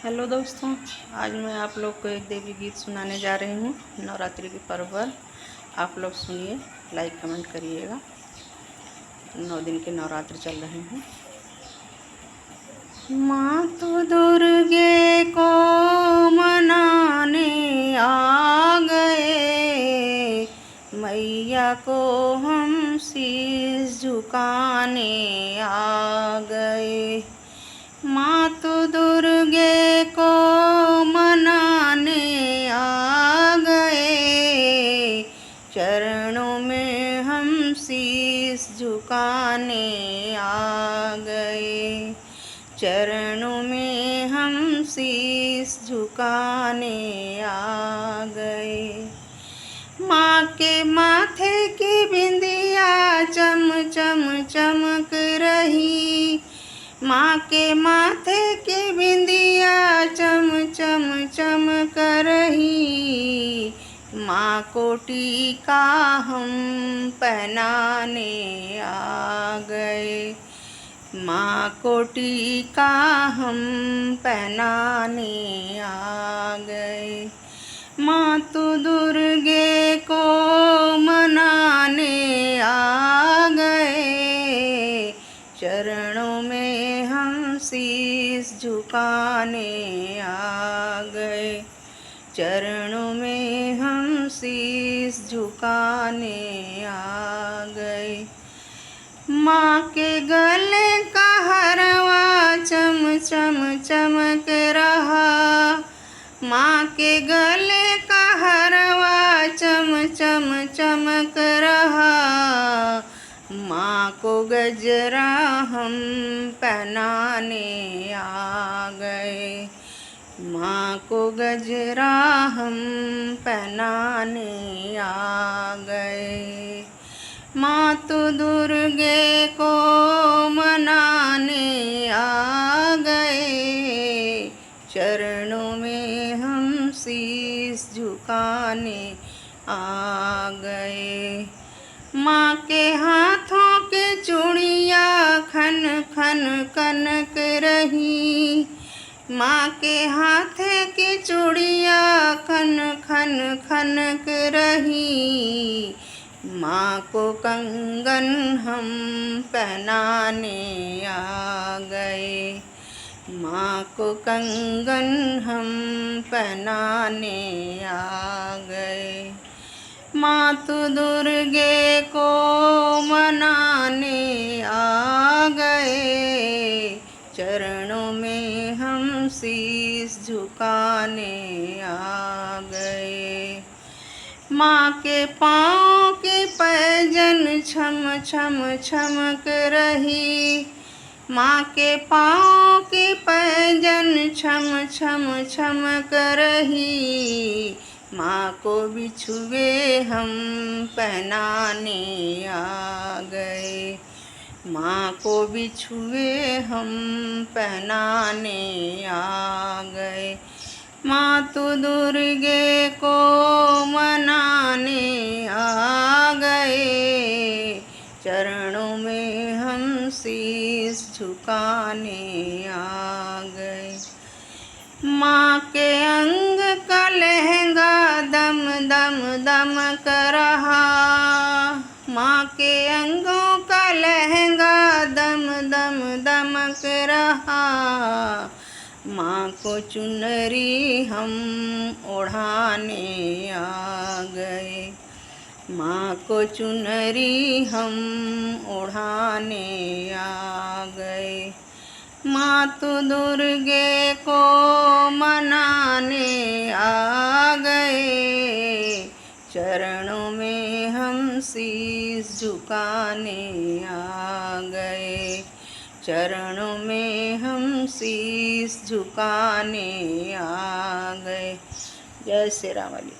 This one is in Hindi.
हेलो दोस्तों, आज मैं आप लोग को एक देवी गीत सुनाने जा रही हूँ। नवरात्रि के पर्व पर आप लोग सुनिए, लाइक कमेंट करिएगा। 9 दिन के नवरात्र चल रहे हैं। माँ तो दुर्गे को मनाने आ गए, मैया को हम शीश झुकाने आ गए। माँ तो दुर्गे को मनाने आ गए, चरणों में हम शीश झुकाने आ गए। चरणों में हम शीश झुकाने आ गए। माँ के माथे की बिंदिया चम चम चमक रही, माँ के माथे की बिंदिया चम चम चमक रही। माँ को टीका हम पहनाने आ गए, माँ को टीका हम पहनाने आ गए। माँ तो दुर्गे को मनाने आ गए, चरणों में हम शीश झुकाने आ गए। चरणों में हम शीश झुकाने आ गए। माँ के गले का हरवा चम चम चमक रहा, माँ के गले का हरवा चम चम चमक रहा। माँ को गजरा हम पहनाने आ गए, माँ को गजरा हम पहनाने आ गए। माँ तो दुर्गे को मनाने आ गए, चरणों में हम शीश झुकाने आ गए। माँ के हाथों की चूड़िया खन खन कनक रही, माँ के हाथे की चूड़िया खन खन खनक रही। माँ को कंगन हम पहनाने आ गए, माँ को कंगन हम पहनाने आ गए। माँ तो दुर्गे को मनाने आ गए, चरणों में हम शीश झुकाने आ गए। माँ के पाँव की पैजन छम छम चमक रही, माँ के पाँव की पैजन छम छम चमक रही। माँ को बिछुए हम पहनाने आ गए, माँ को बिछुए हम पहनाने आ गए। माँ तो दुर्गे को मनाने आ गए, चरणों में हम शीश झुकाने आ गए। माँ के अंग का लहंगा दम दम दमक रहा, माँ के अंगों का लहंगा दम दम दमक रहा। माँ को चुनरी हम ओढ़ाने आ गए, माँ को चुनरी हम ओढ़ाने आ गए। माँ तो दुर्गे को मनाने आ गए, चरणों में हम शीश झुकाने आ गए। चरणों में हम शीश झुकाने आ गए। जय श्री राम वाली।